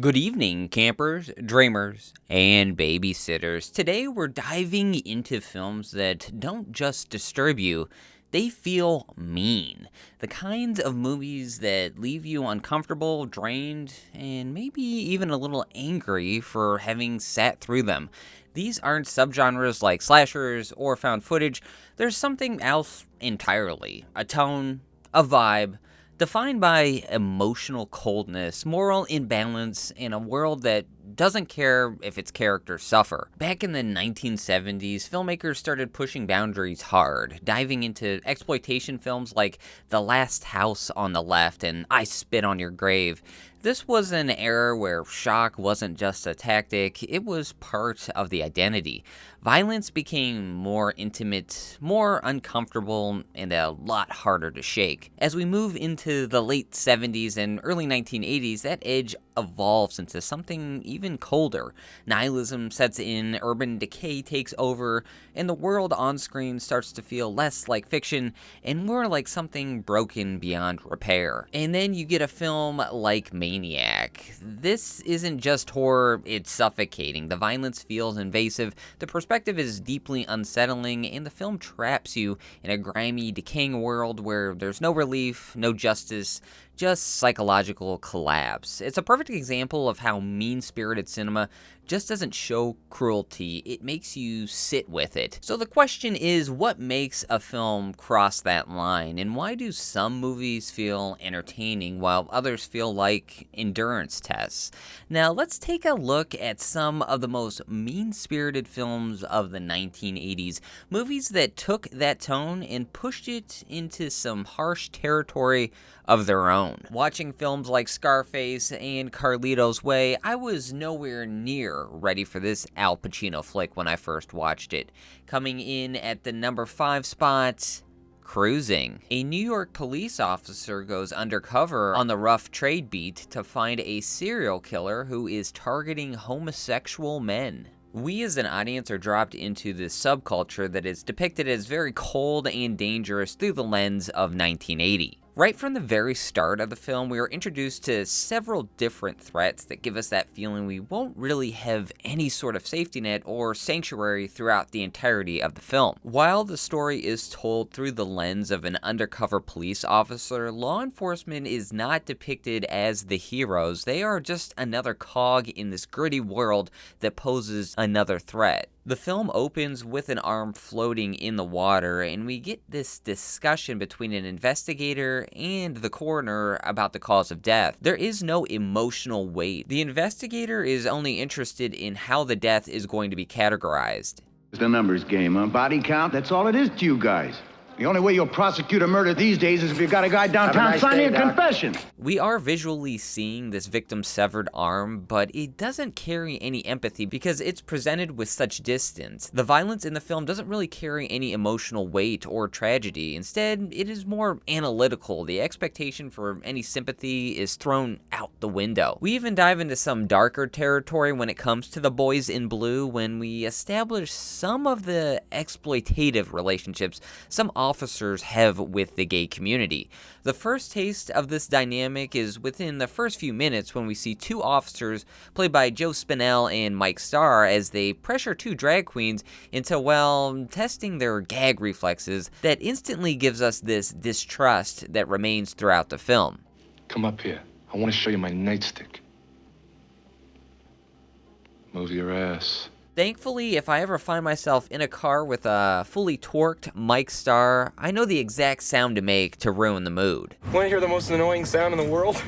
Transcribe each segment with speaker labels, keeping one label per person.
Speaker 1: Good evening, campers, dreamers, and babysitters. Today we're diving into films that don't just disturb you, they feel mean. The kinds of movies that leave you uncomfortable, drained, and maybe even a little angry for having sat through them. These aren't subgenres like slashers or found footage. There's something else entirely. A tone, a vibe, defined by emotional coldness, moral imbalance, and a world that doesn't care if its characters suffer. Back in the 1970s, filmmakers started pushing boundaries hard, diving into exploitation films like The Last House on the Left and I Spit on Your Grave. This was an era where shock wasn't just a tactic, it was part of the identity. Violence became more intimate, more uncomfortable, and a lot harder to shake. As we move into the late 70s and early 1980s, that edge evolves into something even colder. Nihilism sets in, urban decay takes over, and the world on screen starts to feel less like fiction and more like something broken beyond repair. And then you get a film like Maniac. This isn't just horror, it's suffocating. The violence feels invasive, the perspective is deeply unsettling, and the film traps you in a grimy, decaying world where there's no relief, no justice, just psychological collapse. It's a perfect example of how mean-spirited cinema just doesn't show cruelty, it makes you sit with it. So the question is, what makes a film cross that line, and why do some movies feel entertaining while others feel like endurance tests? Now let's take a look at some of the most mean-spirited films of the 1980s, movies that took that tone and pushed it into some harsh territory of their own. Watching films like Scarface and Carlito's Way, I was nowhere near ready for this Al Pacino flick when I first watched it. Coming in at the number 5 spot, CRUISIN. A New York police officer goes undercover on the rough trade beat to find a serial killer who is targeting homosexual men. We as an audience are dropped into this subculture that is depicted as very cold and dangerous through the lens of 1980. Right from the very start of the film, we are introduced to several different threats that give us that feeling we won't really have any sort of safety net or sanctuary throughout the entirety of the film. While the story is told through the lens of an undercover police officer, law enforcement is not depicted as the heroes. They are just another cog in this gritty world that poses another threat. The film opens with an arm floating in the water, and we get this discussion between an investigator and the coroner about the cause of death. There is no emotional weight. The investigator is only interested in how the death is going to be categorized.
Speaker 2: It's a numbers game, huh? Body count, that's all it is to you guys. The only way you'll prosecute a murder these days is if you got a guy downtown signing a confession.
Speaker 1: We are visually seeing this victim's severed arm, but it doesn't carry any empathy because it's presented with such distance. The violence in the film doesn't really carry any emotional weight or tragedy. Instead, it is more analytical. The expectation for any sympathy is thrown out the window. We even dive into some darker territory when it comes to the boys in blue when we establish some of the exploitative relationships some officers have with the gay community. The first taste of this dynamic is within the first few minutes when we see two officers, played by Joe Spinell and Mike Starr, as they pressure two drag queens into, well, testing their gag reflexes that instantly gives us this distrust that remains throughout the film.
Speaker 3: Come up here. I want to show you my nightstick. Move your ass.
Speaker 1: Thankfully, if I ever find myself in a car with a fully torqued Mike Starr, I know the exact sound to make to ruin the mood.
Speaker 4: Want to hear the most annoying sound in the world?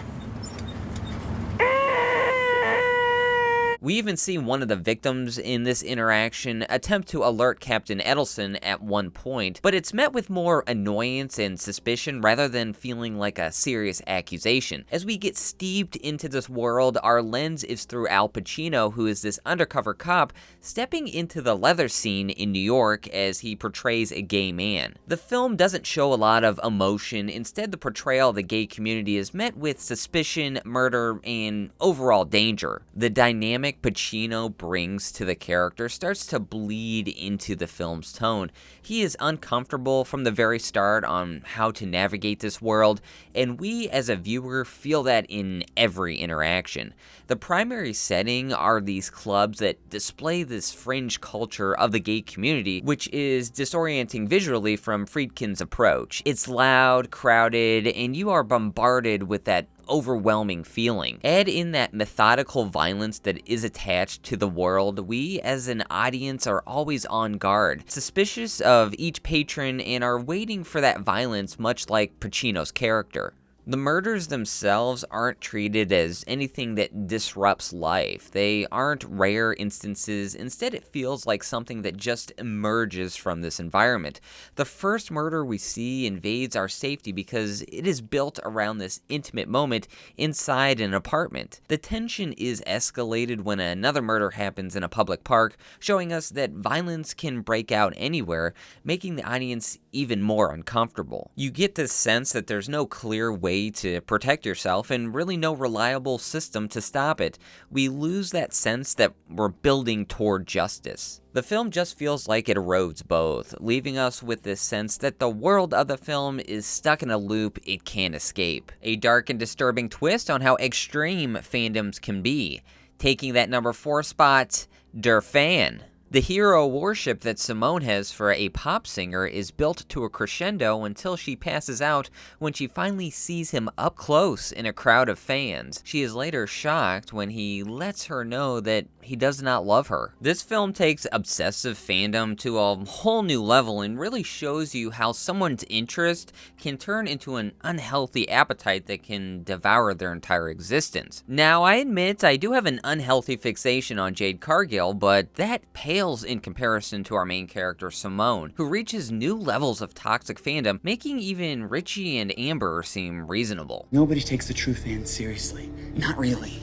Speaker 1: We even see one of the victims in this interaction attempt to alert Captain Edelson at one point, but it's met with more annoyance and suspicion rather than feeling like a serious accusation. As we get steeped into this world, our lens is through Al Pacino, who is this undercover cop stepping into the leather scene in New York as he portrays a gay man. The film doesn't show a lot of emotion. Instead, the portrayal of the gay community is met with suspicion, murder, and overall danger. The dynamic dynamic Pacino brings to the character starts to bleed into the film's tone. He is uncomfortable from the very start on how to navigate this world, and we as a viewer feel that in every interaction. The primary setting are these clubs that display this fringe culture of the gay community, which is disorienting visually from Friedkin's approach. It's loud, crowded, and you are bombarded with that overwhelming feeling. Add in that methodical violence that is attached to the world, we as an audience are always on guard, suspicious of each patron, and are waiting for that violence, much like Pacino's character. The murders themselves aren't treated as anything that disrupts life. They aren't rare instances. Instead, it feels like something that just emerges from this environment. The first murder we see invades our safety because it is built around this intimate moment inside an apartment. The tension is escalated when another murder happens in a public park, showing us that violence can break out anywhere, making the audience even more uncomfortable. You get this sense that there's no clear way to protect yourself and really no reliable system to stop it. We lose that sense that we're building toward justice. The film just feels like it erodes both, leaving us with this sense that the world of the film is stuck in a loop it can't escape. A dark and disturbing twist on how extreme fandoms can be. Taking that number 4 spot, Der Fan. The hero worship that Simone has for a pop singer is built to a crescendo until she passes out when she finally sees him up close in a crowd of fans. She is later shocked when he lets her know that he does not love her. This film takes obsessive fandom to a whole new level and really shows you how someone's interest can turn into an unhealthy appetite that can devour their entire existence. Now, I admit I do have an unhealthy fixation on Jade Cargill, but that pales in comparison to our main character Simone, who reaches new levels of toxic fandom, making even Richie and Amber seem reasonable.
Speaker 5: Nobody takes the true fans seriously. Not really.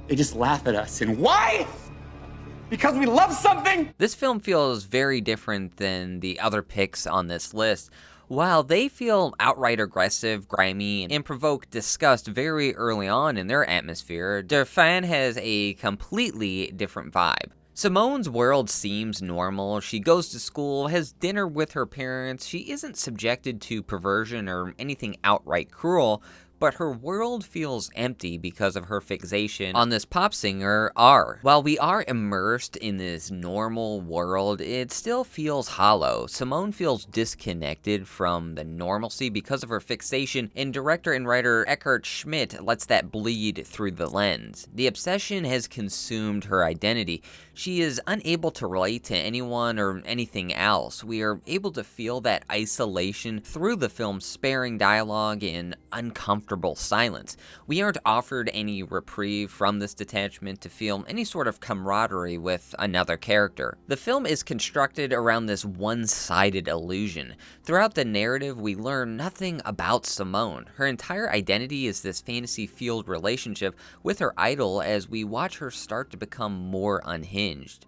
Speaker 5: They just laugh at us. And why? Because we love something?
Speaker 1: This film feels very different than the other picks on this list. While they feel outright aggressive, grimy, and provoke disgust very early on in their atmosphere, Der Fan has a completely different vibe. Simone's world seems normal. She goes to school, has dinner with her parents. She isn't subjected to perversion or anything outright cruel, but her world feels empty because of her fixation on this pop singer, R. While we are immersed in this normal world, it still feels hollow. Simone feels disconnected from the normalcy because of her fixation, and director and writer Eckhart Schmidt lets that bleed through the lens. The obsession has consumed her identity. She is unable to relate to anyone or anything else. We are able to feel that isolation through the film's sparing dialogue and uncomfortable silence. We aren't offered any reprieve from this detachment to feel any sort of camaraderie with another character. The film is constructed around this one-sided illusion. Throughout the narrative, we learn nothing about Simone. Her entire identity is this fantasy-fueled relationship with her idol as we watch her start to become more unhinged.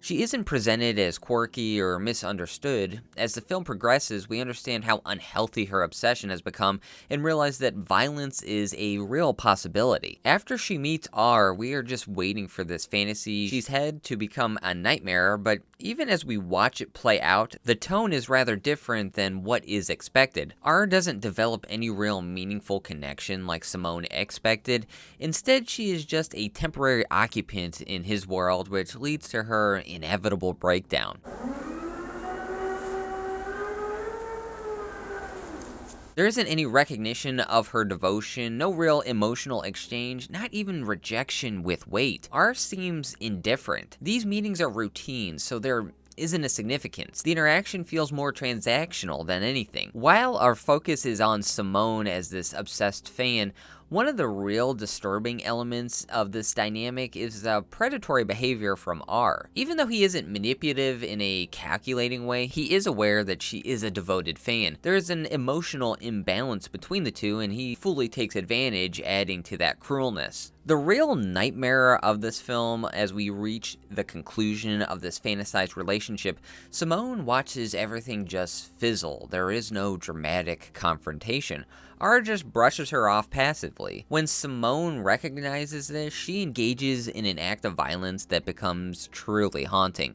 Speaker 1: She isn't presented as quirky or misunderstood. As the film progresses, we understand how unhealthy her obsession has become and realize that violence is a real possibility. After she meets R, we are just waiting for this fantasy she's had to become a nightmare, but even as we watch it play out, the tone is rather different than what is expected. R doesn't develop any real meaningful connection like Simone expected. Instead, she is just a temporary occupant in his world, which leads to her inevitable breakdown. There isn't any recognition of her devotion, no real emotional exchange, not even rejection with weight. R seems indifferent. These meetings are routine, so there isn't a significance. The interaction feels more transactional than anything. While our focus is on Simone as this obsessed fan, one of the real disturbing elements of this dynamic is the predatory behavior from R. Even though he isn't manipulative in a calculating way, he is aware that she is a devoted fan. There is an emotional imbalance between the two, and he fully takes advantage, adding to that cruelness. The real nightmare of this film, as we reach the conclusion of this fantasized relationship, Simone watches everything just fizzle. There is no dramatic confrontation. or just brushes her off passively. When Simone recognizes this, she engages in an act of violence that becomes truly haunting.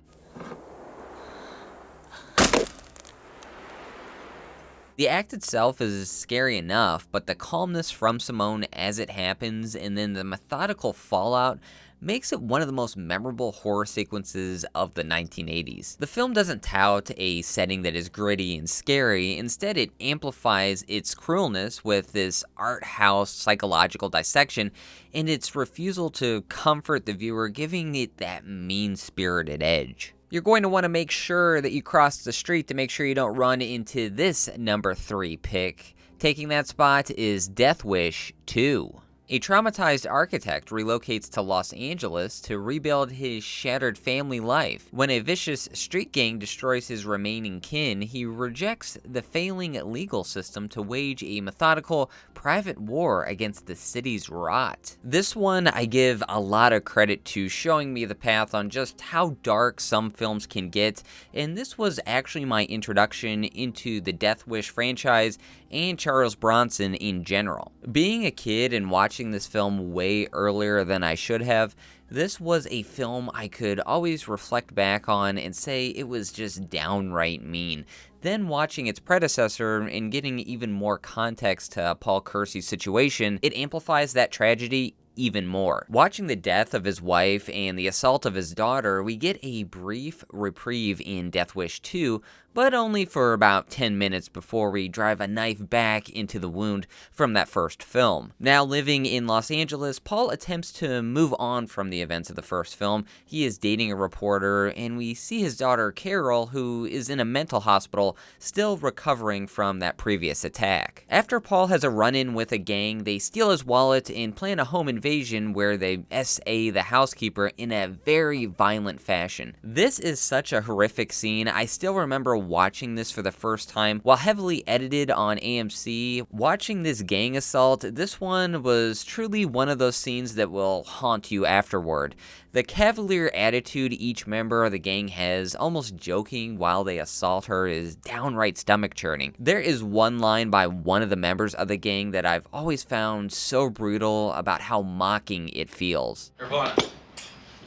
Speaker 1: The act itself is scary enough, but the calmness from Simone as it happens and then the methodical fallout makes it one of the most memorable horror sequences of the 1980s. The film doesn't tout a setting that is gritty and scary. Instead, it amplifies its cruelness with this art house psychological dissection and its refusal to comfort the viewer, giving it that mean-spirited edge. You're going to want to make sure that you cross the street to make sure you don't run into this number 3 pick. Taking that spot is Death Wish 2. A traumatized architect relocates to Los Angeles to rebuild his shattered family life. When a vicious street gang destroys his remaining kin, he rejects the failing legal system to wage a methodical, private war against the city's rot. This one I give a lot of credit to showing me the path on just how dark some films can get, and this was actually my introduction into the Death Wish franchise and Charles Bronson in general. Being a kid and watching this film way earlier than I should have, this was a film I could always reflect back on and say it was just downright mean. Then watching its predecessor and getting even more context to Paul Kersey's situation, it amplifies that tragedy even more. Watching the death of his wife and the assault of his daughter, we get a brief reprieve in Death Wish 2, but only for about 10 minutes before we drive a knife back into the wound from that first film. Now living in Los Angeles, Paul attempts to move on from the events of the first film. He is dating a reporter, and we see his daughter Carol, who is in a mental hospital, still recovering from that previous attack. After Paul has a run-in with a gang, they steal his wallet and plan a home invasion where they SA the housekeeper in a very violent fashion. This is such a horrific scene. I still remember watching this for the first time while heavily edited on AMC. Watching this gang assault, this one was truly one of those scenes that will haunt you afterward. The cavalier attitude each member of the gang has, almost joking while they assault her, is downright stomach-churning. There is one line by one of the members of the gang that I've always found so brutal about how mocking it feels.
Speaker 6: Here, Vaughn,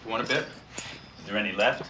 Speaker 6: you want a bit? Is there any left?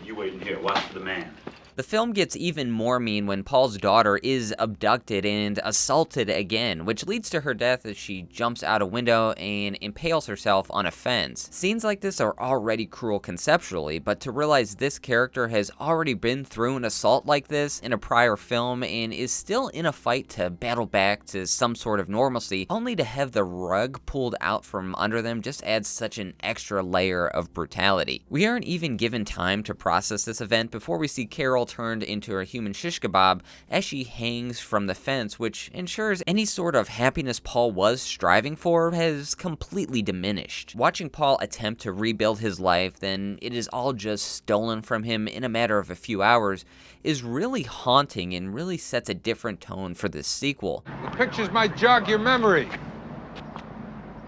Speaker 6: You wait in here, watch for the man.
Speaker 1: The film gets even more mean when Paul's daughter is abducted and assaulted again, which leads to her death as she jumps out a window and impales herself on a fence. Scenes like this are already cruel conceptually, but to realize this character has already been through an assault like this in a prior film and is still in a fight to battle back to some sort of normalcy, only to have the rug pulled out from under them just adds such an extra layer of brutality. We aren't even given time to process this event before we see Carol turned into a human shish kebab as she hangs from the fence, which ensures any sort of happiness Paul was striving for has completely diminished. Watching Paul attempt to rebuild his life, then it is all just stolen from him in a matter of a few hours, is really haunting and really sets a different tone for this sequel.
Speaker 7: The pictures might jog your memory.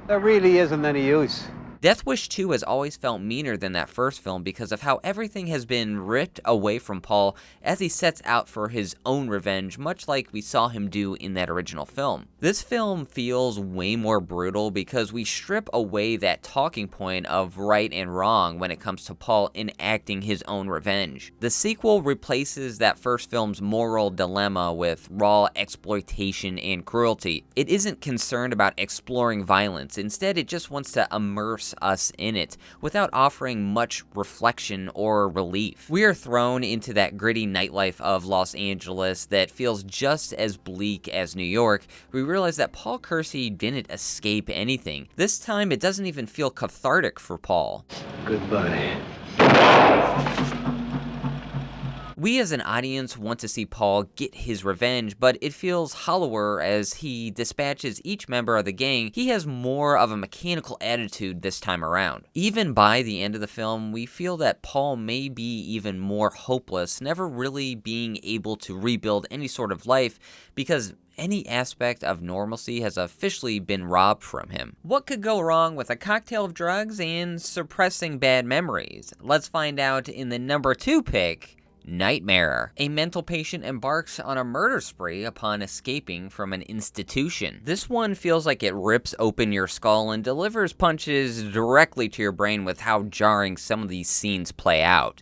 Speaker 8: There really isn't any use.
Speaker 1: Death Wish 2 has always felt meaner than that first film because of how everything has been ripped away from Paul as he sets out for his own revenge, much like we saw him do in that original film. This film feels way more brutal because we strip away that talking point of right and wrong when it comes to Paul enacting his own revenge. The sequel replaces that first film's moral dilemma with raw exploitation and cruelty. It isn't concerned about exploring violence. Instead, it just wants to immerse us in it without offering much reflection or relief. We are thrown into that gritty nightlife of Los Angeles that feels just as bleak as New York. We realize that Paul Kersey didn't escape anything. This time, it doesn't even feel cathartic for Paul.
Speaker 2: Goodbye.
Speaker 1: We as an audience want to see Paul get his revenge, but it feels hollower as he dispatches each member of the gang. He has more of a mechanical attitude this time around. Even by the end of the film, we feel that Paul may be even more hopeless, never really being able to rebuild any sort of life because any aspect of normalcy has officially been robbed from him. What could go wrong with a cocktail of drugs and suppressing bad memories? Let's find out in the number 2 pick, Nightmare. A mental patient embarks on a murder spree upon escaping from an institution. This one feels like it rips open your skull and delivers punches directly to your brain with how jarring some of these scenes play out.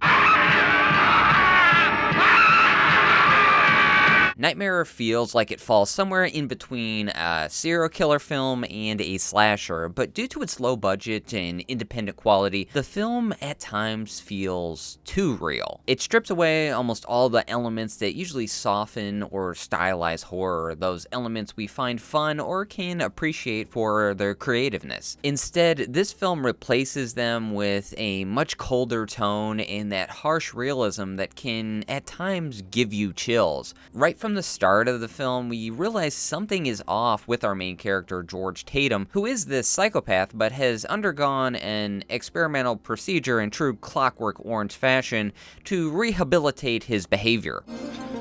Speaker 1: Nightmare feels like it falls somewhere in between a serial killer film and a slasher, but due to its low budget and independent quality, the film at times feels too real. It strips away almost all the elements that usually soften or stylize horror, those elements we find fun or can appreciate for their creativeness. Instead, this film replaces them with a much colder tone and that harsh realism that can at times give you chills. Right from the start of the film, we realize something is off with our main character, George Tatum, who is this psychopath but has undergone an experimental procedure in true Clockwork Orange fashion to rehabilitate his behavior.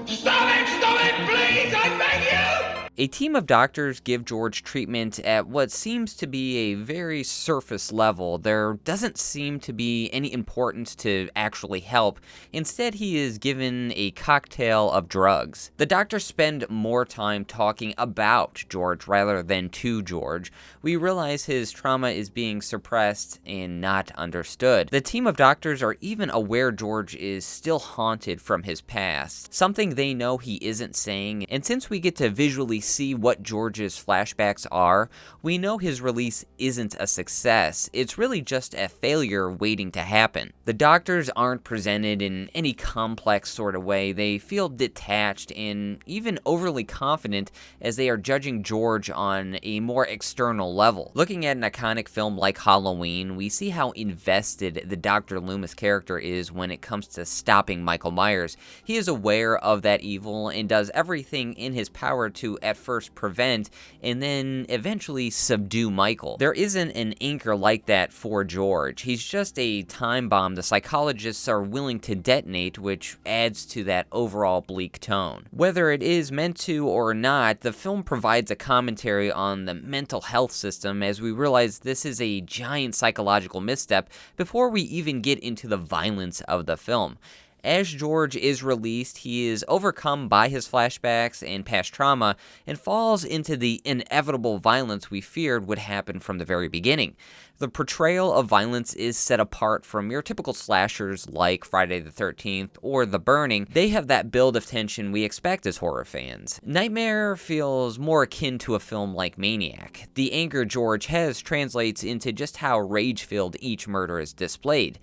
Speaker 9: Stop it, please, I beg you!
Speaker 1: A team of doctors give George treatment at what seems to be a very surface level. There doesn't seem to be any importance to actually help. Instead, he is given a cocktail of drugs. The doctors spend more time talking about George rather than to George. We realize his trauma is being suppressed and not understood. The team of doctors are even aware George is still haunted from his past, something they know he isn't saying, and since we get to visually see what George's flashbacks are, we know his release isn't a success. It's really just a failure waiting to happen. The doctors aren't presented in any complex sort of way. They feel detached and even overly confident as they are judging George on a more external level. Looking at an iconic film like Halloween, we see how invested the Dr. Loomis character is when it comes to stopping Michael Myers. He is aware of that evil and does everything in his power to at first prevent and then eventually subdue Michael. There isn't an anchor like that for George. He's just a time bomb the psychologists are willing to detonate, which adds to that overall bleak tone. Whether it is meant to or not, the film provides a commentary on the mental health system as we realize this is a giant psychological misstep before we even get into the violence of the film. As George is released, he is overcome by his flashbacks and past trauma and falls into the inevitable violence we feared would happen from the very beginning. The portrayal of violence is set apart from your typical slashers like Friday the 13th or The Burning. They have that build of tension we expect as horror fans. Nightmare feels more akin to a film like Maniac. The anger George has translates into just how rage-filled each murder is displayed.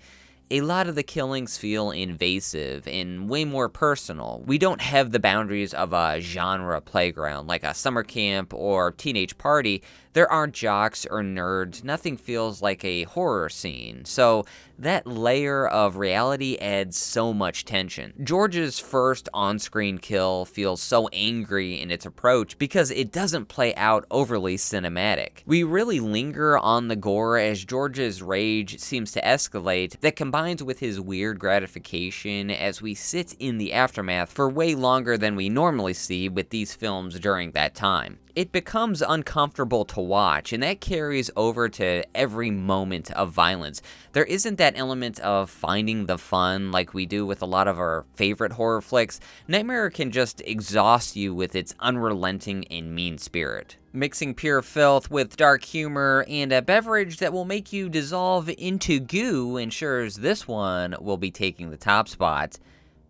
Speaker 1: A lot of the killings feel invasive and way more personal. We don't have the boundaries of a genre playground like a summer camp or teenage party. There aren't jocks or nerds. Nothing feels like a horror scene. So that layer of reality adds so much tension. George's first on-screen kill feels so angry in its approach because it doesn't play out overly cinematic. We really linger on the gore as George's rage seems to escalate, that combines with his weird gratification as we sit in the aftermath for way longer than we normally see with these films during that time. It becomes uncomfortable to watch, and that carries over to every moment of violence. There isn't that element of finding the fun like we do with a lot of our favorite horror flicks. Nightmare can just exhaust you with its unrelenting and mean spirit. Mixing pure filth with dark humor and a beverage that will make you dissolve into goo ensures this one will be taking the top spot.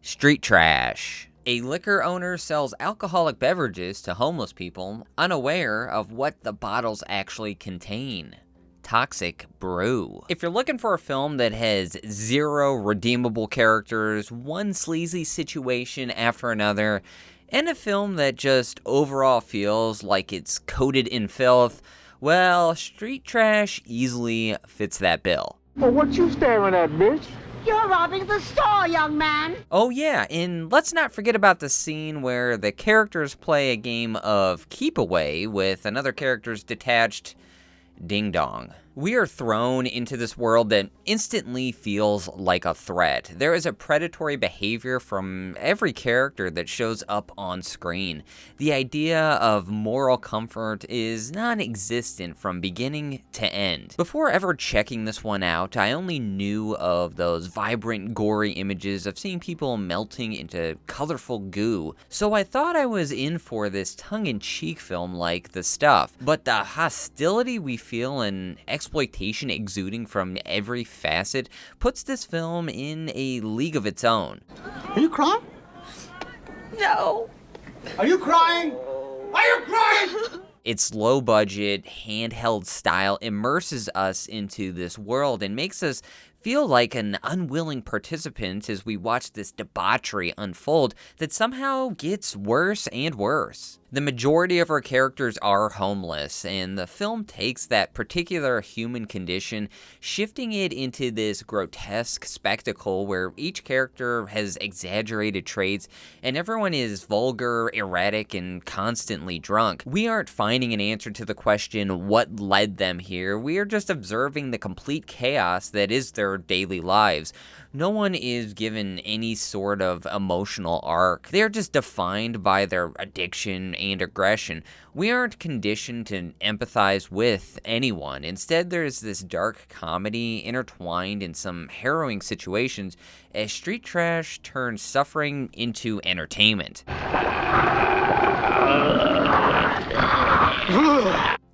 Speaker 1: Street trash. A liquor owner sells alcoholic beverages to homeless people, unaware of what the bottles actually contain. Toxic brew. If you're looking for a film that has zero redeemable characters, one sleazy situation after another, and a film that just overall feels like it's coated in filth, well, Street Trash easily fits that bill.
Speaker 8: Well, what you staring at, bitch?
Speaker 10: You're robbing the store, young man!
Speaker 1: Oh yeah, and let's not forget about the scene where the characters play a game of keep away with another character's detached ding-dong. We are thrown into this world that instantly feels like a threat. There is a predatory behavior from every character that shows up on screen. The idea of moral comfort is non-existent from beginning to end. Before ever checking this one out, I only knew of those vibrant, gory images of seeing people melting into colorful goo, so I thought I was in for this tongue-in-cheek film like The Stuff. But the hostility we feel and exploitation exuding from every facet puts this film in a league of its own.
Speaker 5: Are you crying?
Speaker 10: No.
Speaker 5: Are you crying? Are you crying?
Speaker 1: Its low-budget, handheld style immerses us into this world and makes us feel like an unwilling participant as we watch this debauchery unfold that somehow gets worse and worse. The majority of our characters are homeless, and the film takes that particular human condition, shifting it into this grotesque spectacle where each character has exaggerated traits, and everyone is vulgar, erratic, and constantly drunk. We aren't finding an answer to the question, what led them here? We are just observing the complete chaos that is their daily lives. No one is given any sort of emotional arc. They are just defined by their addiction and aggression. We aren't conditioned to empathize with anyone. Instead, there's this dark comedy intertwined in some harrowing situations as street trash turns suffering into entertainment.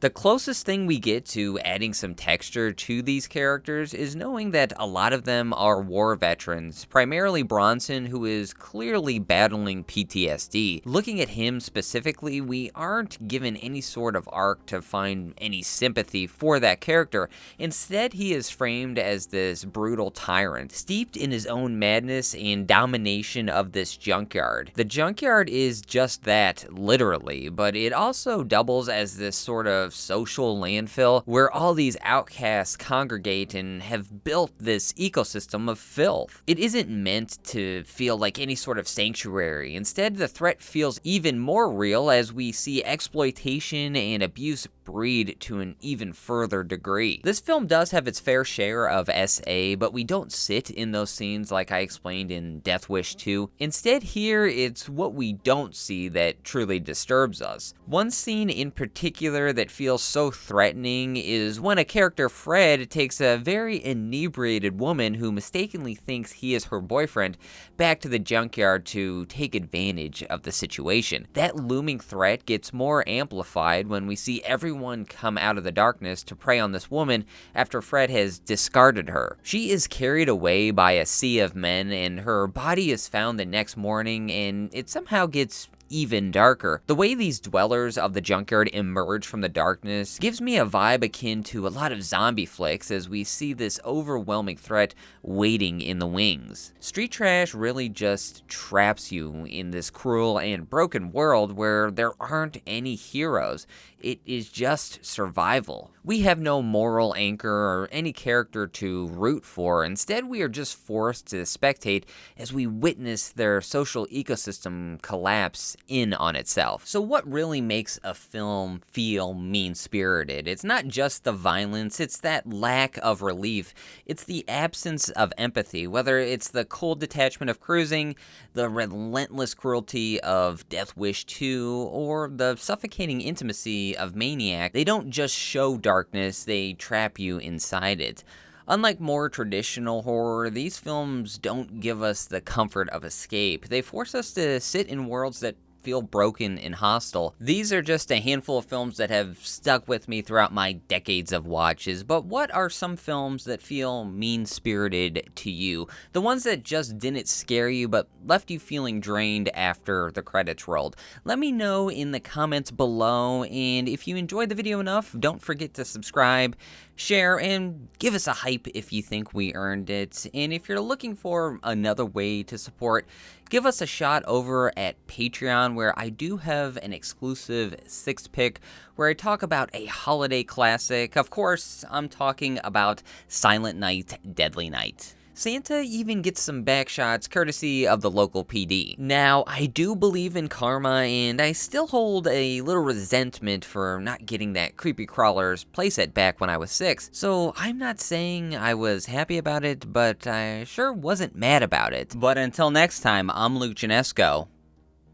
Speaker 1: The closest thing we get to adding some texture to these characters is knowing that a lot of them are war veterans, primarily Bronson, who is clearly battling PTSD. Looking at him specifically, we aren't given any sort of arc to find any sympathy for that character. Instead, he is framed as this brutal tyrant, steeped in his own madness and domination of this junkyard. The junkyard is just that, literally, but it also doubles as this sort of social landfill where all these outcasts congregate and have built this ecosystem of filth. It isn't meant to feel like any sort of sanctuary. Instead, the threat feels even more real as we see exploitation and abuse breed to an even further degree. This film does have its fair share of SA, but we don't sit in those scenes like I explained in Death Wish 2. Instead, here, it's what we don't see that truly disturbs us. One scene in particular that feels so threatening is when a character, Fred, takes a very inebriated woman who mistakenly thinks he is her boyfriend back to the junkyard to take advantage of the situation. That looming threat gets more amplified when we see everyone come out of the darkness to prey on this woman after Fred has discarded her. She is carried away by a sea of men, and her body is found the next morning, and it somehow gets even darker. The way these dwellers of the junkyard emerge from the darkness gives me a vibe akin to a lot of zombie flicks as we see this overwhelming threat waiting in the wings. Street trash really just traps you in this cruel and broken world where there aren't any heroes. It is just survival. We have no moral anchor or any character to root for. Instead, we are just forced to spectate as we witness their social ecosystem collapse in on itself. So what really makes a film feel mean-spirited? It's not just the violence, it's that lack of relief. It's the absence of empathy, whether it's the cold detachment of Cruising, the relentless cruelty of Death Wish 2, or the suffocating intimacy of Maniac. They don't just show darkness, they trap you inside it. Unlike more traditional horror, these films don't give us the comfort of escape. They force us to sit in worlds that feel broken and hostile. These are just a handful of films that have stuck with me throughout my decades of watches, but what are some films that feel mean-spirited to you? The ones that just didn't scare you but left you feeling drained after the credits rolled? Let me know in the comments below, and if you enjoyed the video enough, don't forget to subscribe, share, and give us a hype if you think we earned it. And if you're looking for another way to support, give us a shot over at Patreon, where I do have an exclusive 6th pick where I talk about a holiday classic. Of course, I'm talking about Silent Night, Deadly Night. Santa even gets some backshots courtesy of the local PD. Now, I do believe in karma, and I still hold a little resentment for not getting that Creepy Crawler's playset back when I was 6, so I'm not saying I was happy about it, but I sure wasn't mad about it. But until next time, I'm Luke Ginesco,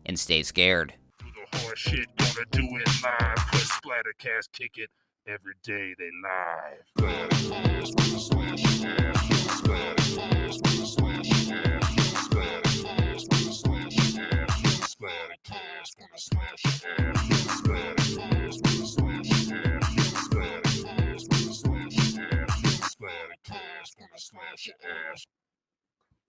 Speaker 1: and stay scared.
Speaker 11: The horse shit gonna do it live, 'cause Splattercast kick it every day they live.